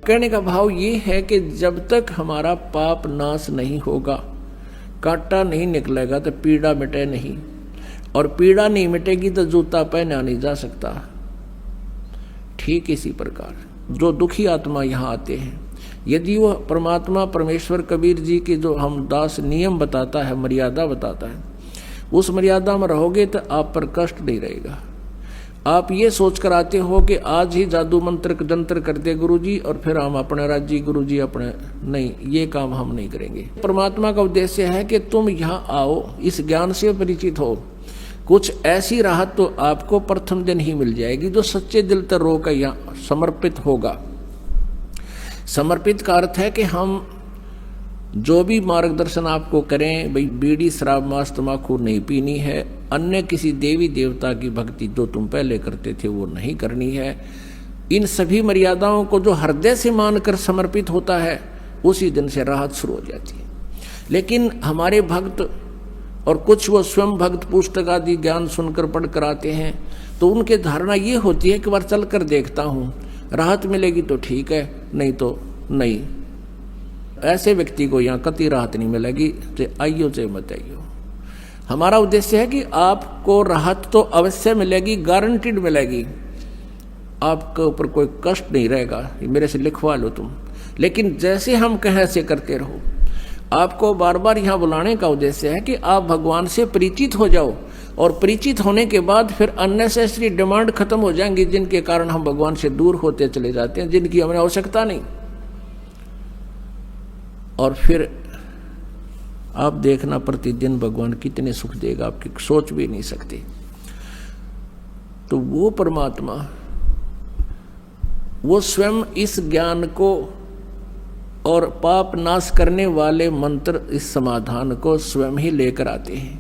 कहने का भाव ये है कि जब तक हमारा पाप नाश नहीं होगा, कांटा नहीं निकलेगा तो पीड़ा मिटे नहीं, और पीड़ा नहीं मिटेगी तो जूता पहना नहीं जा सकता। ठीक इसी प्रकार जो दुखी आत्मा यहाँ आते हैं, यदि वह परमात्मा परमेश्वर कबीर जी की जो हम दास नियम बताता है, मर्यादा बताता है, उस मर्यादा में रहोगे तो आप पर कष्ट नहीं रहेगा। आप ये सोच कर आते हो कि आज ही जादू मंत्र जंत्र कर दे गुरुजी और फिर हम अपने राज्य गुरुजी अपने, नहीं, ये काम हम नहीं करेंगे। परमात्मा का उद्देश्य है कि तुम यहाँ आओ, इस ज्ञान से परिचित हो, कुछ ऐसी राहत तो आपको प्रथम दिन ही मिल जाएगी जो सच्चे दिल तक रो कर यहाँ समर्पित होगा। समर्पित का अर्थ है कि हम जो भी मार्गदर्शन आपको करें, भाई बीड़ी शराब मांस तम्बाकू नहीं पीनी है, अन्य किसी देवी देवता की भक्ति जो तुम पहले करते थे वो नहीं करनी है, इन सभी मर्यादाओं को जो हृदय से मानकर समर्पित होता है उसी दिन से राहत शुरू हो जाती है। लेकिन हमारे भक्त और कुछ वो स्वयं भक्त पुस्तक आदि ज्ञान सुनकर पढ़ कर आते हैं तो उनके धारणा ये होती है कि बार चल कर देखता हूँ, राहत मिलेगी तो ठीक है, नहीं तो नहीं। ऐसे व्यक्ति को यहाँ कति राहत नहीं मिलेगी, चाहे आइयो चाहे मत आइयो। हमारा उद्देश्य है कि आपको राहत तो अवश्य मिलेगी, गारंटीड मिलेगी, आपके ऊपर कोई कष्ट नहीं रहेगा, मेरे से लिखवा लो तुम। लेकिन जैसे हम कहें ऐसे करते रहो। आपको बार बार यहाँ बुलाने का उद्देश्य है कि आप भगवान से परिचित हो जाओ, और परिचित होने के बाद फिर अननेसेसरी डिमांड खत्म हो जाएंगी, जिनके कारण हम भगवान से दूर होते चले जाते हैं, जिनकी हमें आवश्यकता नहीं। और फिर आप देखना प्रतिदिन भगवान कितने सुख देगा, आपकी सोच भी नहीं सकते। तो वो परमात्मा वो स्वयं इस ज्ञान को और पाप नाश करने वाले मंत्र, इस समाधान को स्वयं ही लेकर आते हैं।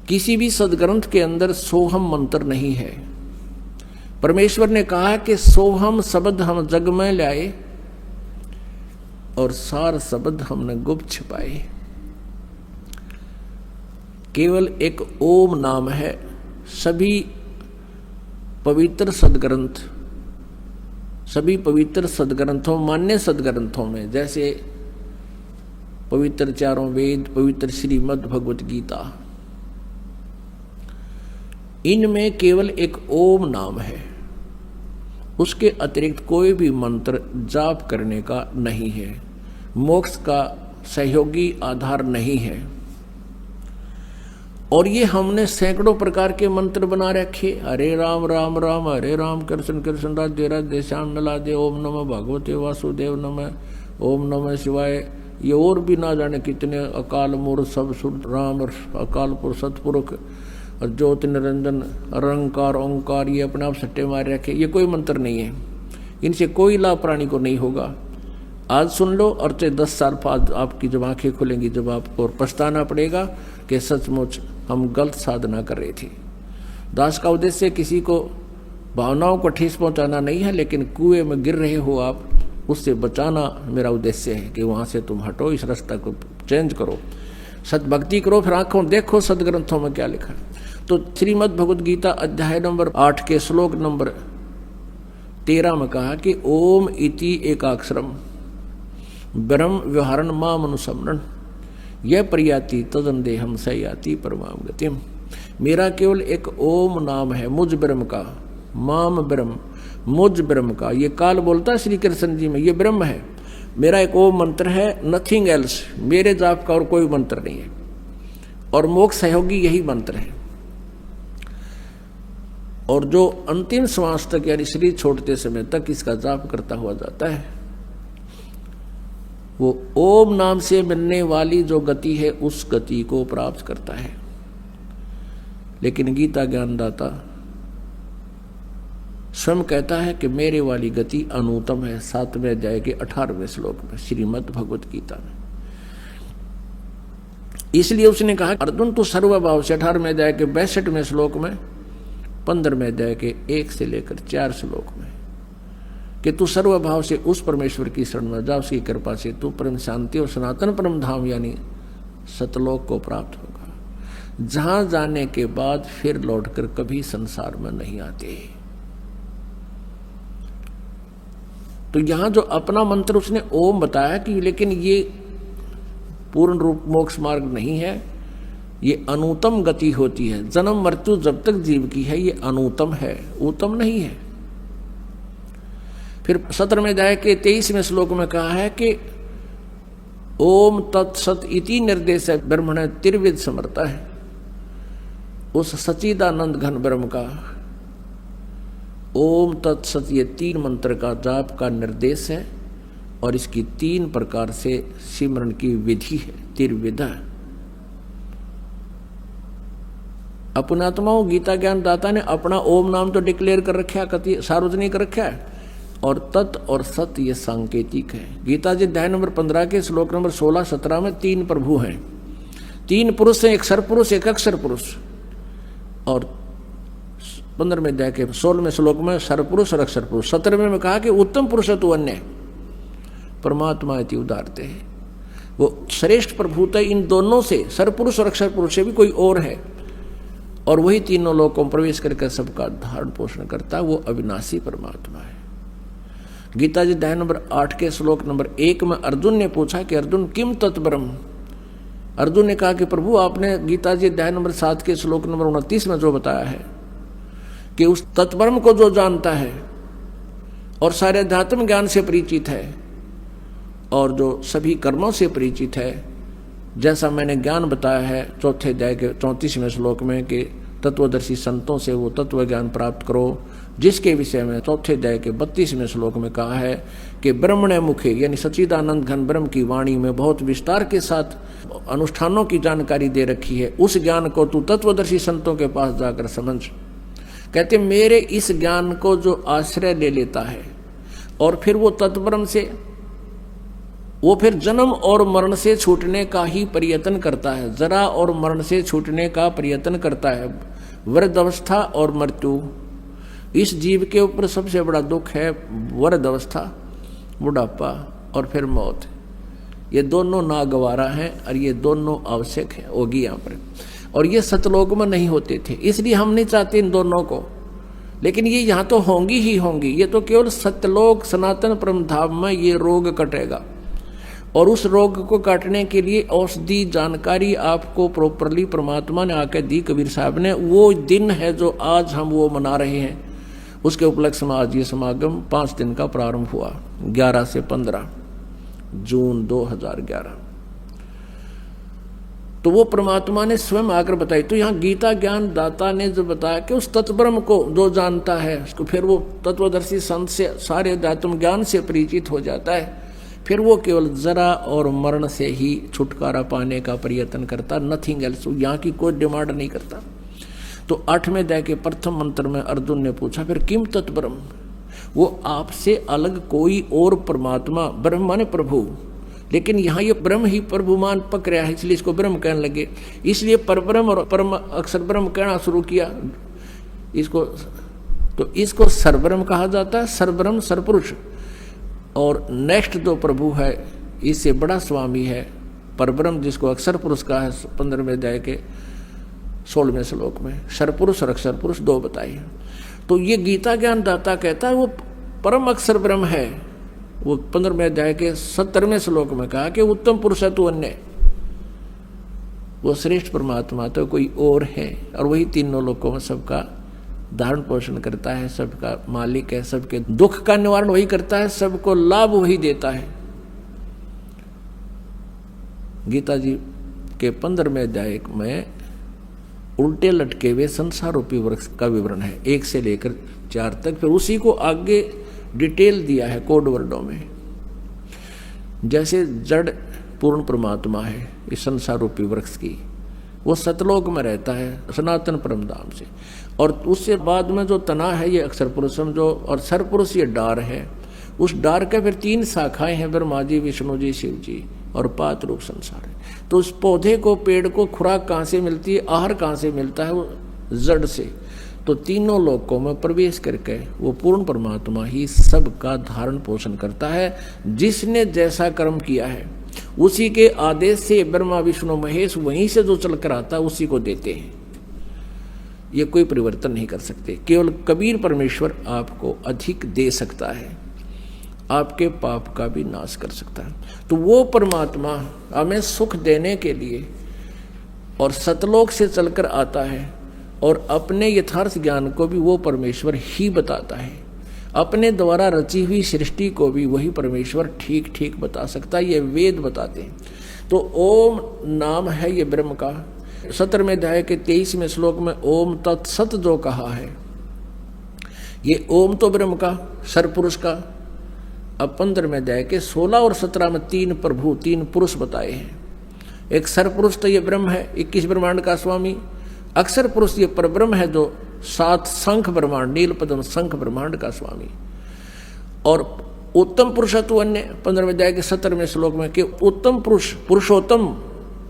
किसी भी सदग्रंथ के अंदर सोहम मंत्र नहीं है। परमेश्वर ने कहा कि सोहम शब्द हम जग में लाए और सार शब्द हमने गुप्त छिपाए। केवल एक ओम नाम है। सभी पवित्र सदग्रंथ, सभी पवित्र सदग्रंथों, मान्य सदग्रंथों में, जैसे पवित्र चारों वेद, पवित्र श्रीमद् भगवत गीता, इनमें केवल एक ओम नाम है। उसके अतिरिक्त कोई भी मंत्र जाप करने का नहीं है, मोक्ष का सहयोगी आधार नहीं है। और ये हमने सैकड़ों प्रकार के मंत्र बना रखे, हरे राम राम राम हरे राम, कृष्ण कृष्ण राधे राधे श्याम राधे, ओम नमः भगवते वासुदेव नमः, ओम नमः शिवाय। ये और भी ना जाने कितने अकाल मूर्त सब सुर राम, अकाल पुरुष सतपुरुष और ज्योति निरंजन अरंकार ओंकार, ये अपने आप सट्टे मारे रखे। ये कोई मंत्र नहीं है, इनसे कोई लाभ प्राणी को नहीं होगा। आज सुन लो और चाहे 10 साल बाद आपकी जब आंखें खुलेंगी, जब आपको पछताना पड़ेगा कि सचमुच हम गलत साधना कर रहे थे। दास का उद्देश्य किसी को भावनाओं को ठेस पहुंचाना नहीं है, लेकिन कुएं में गिर रहे हो आप, उससे बचाना मेरा उद्देश्य है कि वहां से तुम हटो, इस रास्ता को चेंज करो, सतभक्ति करो, फिर आंखों देखो सदग्रंथों में क्या लिखा है। तो श्रीमद् भगवद गीता अध्याय नंबर 8 के श्लोक नंबर 13 में कहा कि ओम इति एकाक्षरम ब्रह्म व्यवहारण माम अनुसमरण यह प्रयाति तदंदेहम सयाति परमाम गतिम। मेरा केवल एक ओम नाम है, मुझ ब्रह्म का, माम ब्रह्म, मुझ ब्रह्म का। ये काल बोलता है श्री कृष्ण जी में, ये ब्रह्म है। मेरा एक ओम मंत्र है, नथिंग एल्स, मेरे जाप का और कोई मंत्र नहीं है, और मोक्ष सहयोगी यही मंत्र है। और जो अंतिम श्वास तक यानी शरीर छोड़ते समय तक इसका जाप करता हुआ जाता है, वो ओम नाम से मिलने वाली जो गति है उस गति को प्राप्त करता है। लेकिन गीता ज्ञानदाता स्वयं कहता है कि मेरे वाली गति अनुत्तम है। 7वें अध्याय के 18वें श्लोक में श्रीमद् भगवत गीता में। इसलिए उसने कहा अर्जुन तू सर्वभाव से 18वें अध्याय के 62वें श्लोक में, 15वें अध्याय के 1 से लेकर 4 श्लोक में, कि तू सर्वभाव से उस परमेश्वर की शरण में जा, उसकी कृपा से तू परम शांति और सनातन परम धाम यानी सतलोक को प्राप्त होगा। जहां जाने के बाद फिर लौटकर कभी संसार में नहीं आते। तो यहां जो अपना मंत्र उसने ओम बताया कि लेकिन ये पूर्ण रूप मोक्ष मार्ग नहीं है, ये अनुतम गति होती है। जन्म मृत्यु जब तक जीव की है ये अनुतम है, उत्तम नहीं है। फिर 17वें अध्याय के 23वें श्लोक में कहा है कि ओम तत्सत इति निर्देश ब्रह्मण त्रिविध समर्था है। उस सच्चिदानंद घन ब्रह्म का ओम तत्सत ये 3 मंत्र का जाप का निर्देश है और इसकी 3 प्रकार से सिमरन की विधि है, त्रिविधा। अपनात्माओं गीता ज्ञान दाता ने अपना ओम नाम तो डिक्लेयर कर रखा है, कति सार्वजनिक रखा है, और तत् और सत ये सांकेतिक है। गीता जी अध्याय नंबर 15 के श्लोक नंबर 16-17 में 3 प्रभु हैं, 3 पुरुष हैं, एक सरपुरुष एक अक्षर पुरुष। और 15वें अध्याय के 16वें श्लोक में सरपुरुष और अक्षर पुरुष। 17वें में कहा कि उत्तम पुरुष तो अन्य परमात्मा इति उदारते है। वो श्रेष्ठ प्रभुता इन दोनों से, सरपुरुष और अक्षर पुरुष से भी कोई और है, और वही तीनों लोगों में प्रवेश करके सबका धारण पोषण करता है, वो अविनाशी परमात्मा है। गीता जी अध्याय नंबर 8 के श्लोक नंबर 1 में अर्जुन ने पूछा कि अर्जुन किम तत्ब्रह्म। अर्जुन ने कहा कि प्रभु आपने गीता जी अध्याय नंबर 7 के श्लोक नंबर 29 में जो बताया है कि उस तत्ब्रह्म को जो जानता है और सारे अध्यात्म ज्ञान से परिचित है और जो सभी कर्मों से परिचित है, जैसा मैंने ज्ञान बताया है 4 अध्याय के 34वें श्लोक में कि तत्वदर्शी संतों से वो तत्व ज्ञान प्राप्त करो, जिसके विषय में 4 अध्याय के 32वें श्लोक में कहा है कि ब्रह्मणे मुखे यानी सच्चिदानंद घन ब्रह्म की वाणी में बहुत विस्तार के साथ अनुष्ठानों की जानकारी दे रखी है। उस ज्ञान को तू तत्वदर्शी संतों के पास जाकर समझ। कहते मेरे इस ज्ञान को जो आश्रय ले लेता है और फिर वो तत्ब्रह्म से वो फिर जन्म और मरण से छूटने का ही प्रयत्न करता है, जरा और मरण से छूटने का प्रयत्न करता है। वृद्धावस्था और मृत्यु इस जीव के ऊपर सबसे बड़ा दुख है। वृद्धावस्था, बुढ़ापा और फिर मौत, ये दोनों नागवारा हैं और ये दोनों आवश्यक हैं, होगी यहाँ पर। और ये सतलोक में नहीं होते थे, इसलिए हम नहीं चाहते इन दोनों को, लेकिन ये यहाँ तो होंगी ही होंगी। ये तो केवल सतलोक सनातन परम धाम में ये रोग कटेगा, और उस रोग को काटने के लिए औषधि जानकारी आपको प्रॉपरली परमात्मा ने आकर दी, कबीर साहब ने। वो दिन है जो आज हम वो मना रहे हैं, उसके उपलक्ष्य में आज ये समागम 5 दिन का प्रारंभ हुआ, 11 से 15 जून 2011। तो वो परमात्मा ने स्वयं आकर बताई। तो यहाँ गीता ज्ञान दाता ने जो बताया कि उस तत्ब्रह्म को जो जानता है उसको फिर वो तत्वदर्शी संत से सारे अध्यात्म ज्ञान से परिचित हो जाता है, फिर वो केवल जरा और मरण से ही छुटकारा पाने का प्रयत्न करता, नथिंग एल्स। यहाँ की कोई डिमांड नहीं करता। तो 8वें अध्याय के प्रथम मंत्र में अर्जुन ने पूछा फिर किम तत्ब्रह्म, वो आपसे अलग कोई और परमात्मा, ब्रह्म माने प्रभु, लेकिन यहाँ ये ब्रह्म ही प्रभुमान पक रहा है, इसलिए इसको ब्रह्म कहने लगे। इसलिए परब्रह्म और परम अक्षर ब्रह्म कहना शुरू किया इसको। तो इसको सरब्रह्म कहा जाता है, सरब्रह्म सरपुरुष। और नेक्स्ट जो प्रभु है इससे बड़ा स्वामी है परब्रह्म, जिसको अक्षर पुरुष कहा है 15वें अध्याय के 16वें श्लोक में। सरपुरुष और अक्षर पुरुष 2 बताइए। तो ये गीता ज्ञान दाता कहता है वो परम अक्षर ब्रह्म है। वो 15वें अध्याय के 17वें श्लोक में कहा कि उत्तम पुरुष है तो अन्य, वो श्रेष्ठ परमात्मा तो कोई और है, और वही तीनों लोकों में सबका धारण पोषण करता है, सबका मालिक है, सबके दुख का निवारण वही करता है, सबको लाभ वही देता है। गीता जी के 15वें अध्याय में उल्टे लटके हुए संसार रूपी वृक्ष का विवरण है, 1 से लेकर 4 तक। फिर उसी को आगे डिटेल दिया है कोड वर्डों में। जैसे जड़ पूर्ण परमात्मा है इस संसार रूपी वृक्ष की, वो सतलोक में रहता है सनातन परम धाम से, और उससे बाद में जो तना है ये अक्षर पुरुषम जो, और सरपुरुष ये डार है। उस डार के फिर 3 शाखाएं हैं, ब्रह्मा जी, विष्णु जी, शिव जी, और 5 रूप संसार है। तो उस पौधे को, पेड़ को खुराक कहाँ से मिलती है, आहार कहाँ से मिलता है, वो जड़ से। तो तीनों लोकों में प्रवेश करके वो पूर्ण परमात्मा ही सबका धारण पोषण करता है। जिसने जैसा कर्म किया है, उसी के आदेश से ब्रह्मा विष्णु महेश वहीं से जो चल कर आता उसी को देते हैं। ये कोई परिवर्तन नहीं कर सकते। केवल कबीर परमेश्वर आपको अधिक दे सकता है, आपके पाप का भी नाश कर सकता है। तो वो परमात्मा हमें सुख देने के लिए और सतलोक से चलकर आता है, और अपने यथार्थ ज्ञान को भी वो परमेश्वर ही बताता है। अपने द्वारा रची हुई सृष्टि को भी वही परमेश्वर ठीक ठीक बता सकता है, ये वेद बताते हैं। तो ओम नाम है ये ब्रह्म का। 17वें अध्याय के 23वें श्लोक में ओम तत्सत जो कहा है, ये ओम तो ब्रह्म का, सरपुरुष का। अब 15वें अध्याय के 16 और 17 में तीन प्रभु, तीन पुरुष बताए हैं। एक सरपुरुष तो ये ब्रह्म है, 21 ब्रह्मांड का स्वामी। अक्षर पुरुष ये परब्रह्म है जो 7 शंख ब्रह्मांड, नील पद्म शंख ब्रह्मांड का स्वामी। और उत्तम पुरुषत्व अन्य 15वें अध्याय के 17वें श्लोक में कि उत्तम पुरुष, पुरुषोत्तम,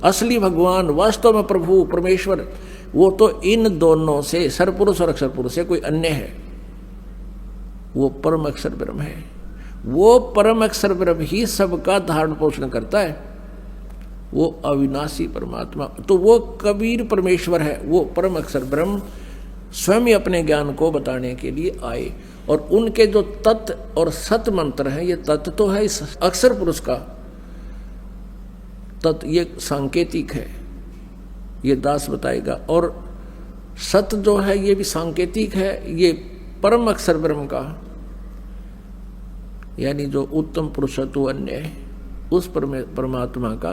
असली भगवान, वास्तव में प्रभु परमेश्वर, वो तो इन दोनों से, सरपुरुष और अक्षर पुरुष से कोई अन्य है। वो परम अक्षर ब्रह्म है। वो परम अक्षर ब्रह्म ही सबका धारण पोषण करता है। वो अविनाशी परमात्मा, तो वो कबीर परमेश्वर है। वो परम अक्षर ब्रह्म स्वयं अपने ज्ञान को बताने के लिए आए, और उनके जो तत्व और सत मंत्र हैं, ये तत्व तो है इस अक्षर पुरुष का तत्व, ये सांकेतिक है, ये दास बताएगा। और सत जो है ये भी सांकेतिक है, ये परम अक्षर ब्रह्म का, यानी जो उत्तम पुरुषत्व अन्य है, उस परमात्मा का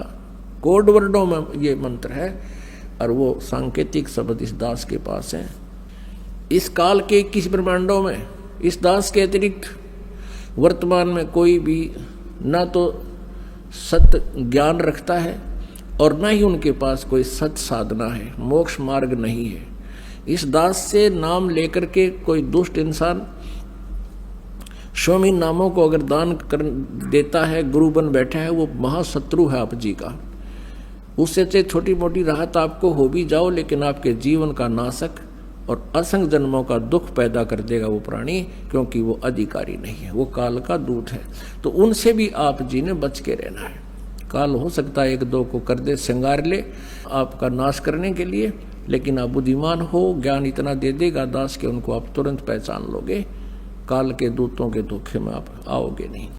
कोड वर्णों में ये मंत्र है, और वो सांकेतिक शब्द इस दास के पास है। इस काल के 21 ब्रह्मांडों में इस दास के अतिरिक्त वर्तमान में कोई भी ना तो सत्य ज्ञान रखता है, और न ही उनके पास कोई सत्य साधना है, मोक्ष मार्ग नहीं है। इस दास से नाम लेकर के कोई दुष्ट इंसान स्वामी नामों को अगर दान कर देता है, गुरु बन बैठा है, वो महाशत्रु है आप जी का। उससे चाहे छोटी मोटी राहत आपको हो भी जाओ, लेकिन आपके जीवन का नाशक और असंख्य जन्मों का दुख पैदा कर देगा वो प्राणी, क्योंकि वो अधिकारी नहीं है, वो काल का दूत है। तो उनसे भी आप जी ने बच के रहना है। काल हो सकता है 1-2 को कर दे, श्रृंगार ले आपका नाश करने के लिए, लेकिन आप बुद्धिमान हो, ज्ञान इतना दे देगा दास के उनको आप तुरंत पहचान लोगे। काल के दूतों के धोखे में आप आओगे नहीं।